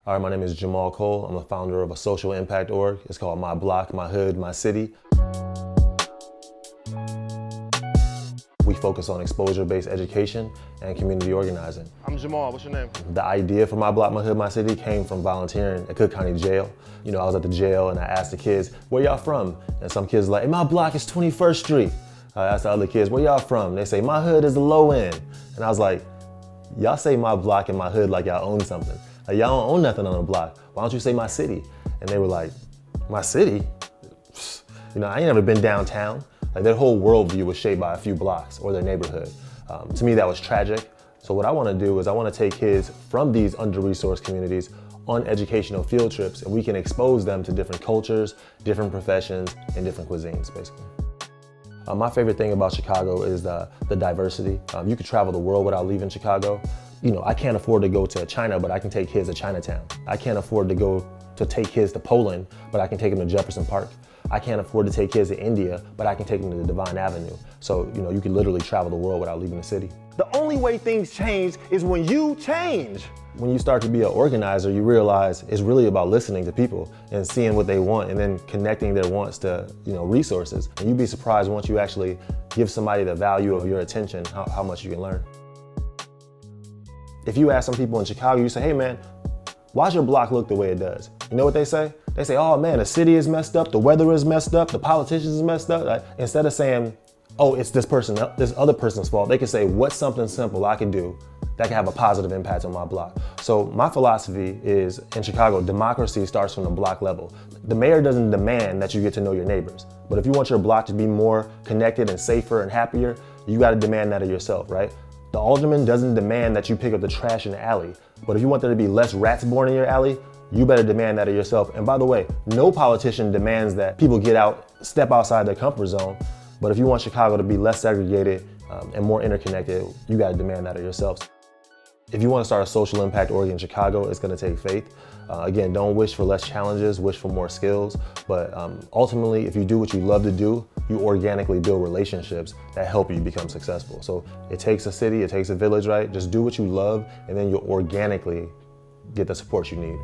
Hi, my name is Jahmal Cole. I'm the founder of a social impact org. It's called My Block, My Hood, My City. We focus on exposure-based education and community organizing. I'm Jahmal, what's your name? The idea for My Block, My Hood, My City came from volunteering at Cook County Jail. You know, I was at the jail and I asked the kids, where y'all from? And some kids like, hey, my block is 21st Street. I asked the other kids, where y'all from? They say, my hood is the low end. And I was like, y'all say my block and my hood like y'all own something. Like, y'all don't own nothing on the block. Why don't you say my city? And they were like, my city? You know, I ain't never been downtown. Like, their whole worldview was shaped by a few blocks or their neighborhood. To me, that was tragic. So what I want to do is I want to take kids from these under-resourced communities on educational field trips, and we can expose them to different cultures, different professions, and different cuisines, basically. My favorite thing about Chicago is the diversity. You could travel the world without leaving Chicago. You know, I can't afford to go to China, but I can take kids to Chinatown. I can't afford to take kids to Poland, but I can take them to Jefferson Park. I can't afford to take kids to India, but I can take them to Divine Avenue. So, you know, you can literally travel the world without leaving the city. The only way things change is when you change. When you start to be an organizer, you realize it's really about listening to people and seeing what they want and then connecting their wants to, you know, resources. And you'd be surprised once you actually give somebody the value of your attention, how much you can learn. If you ask some people in Chicago, you say, hey man, why's your block look the way it does? You know what they say? They say, oh man, the city is messed up, the weather is messed up, the politicians is messed up. Like, instead of saying, oh, it's this other person's fault, they can say, what's something simple I can do that can have a positive impact on my block? So my philosophy is, in Chicago, democracy starts from the block level. The mayor doesn't demand that you get to know your neighbors, but if you want your block to be more connected and safer and happier, you gotta demand that of yourself, right? The alderman doesn't demand that you pick up the trash in the alley, but if you want there to be less rats born in your alley, you better demand that of yourself. And by the way, no politician demands that people get out, step outside their comfort zone, but if you want Chicago to be less segregated and more interconnected, you gotta demand that of yourselves. If you want to start a social impact org in Chicago, it's going to take faith. Again, don't wish for less challenges, wish for more skills. But ultimately, if you do what you love to do, you organically build relationships that help you become successful. So it takes a city, it takes a village, right? Just do what you love, and then you'll organically get the support you need.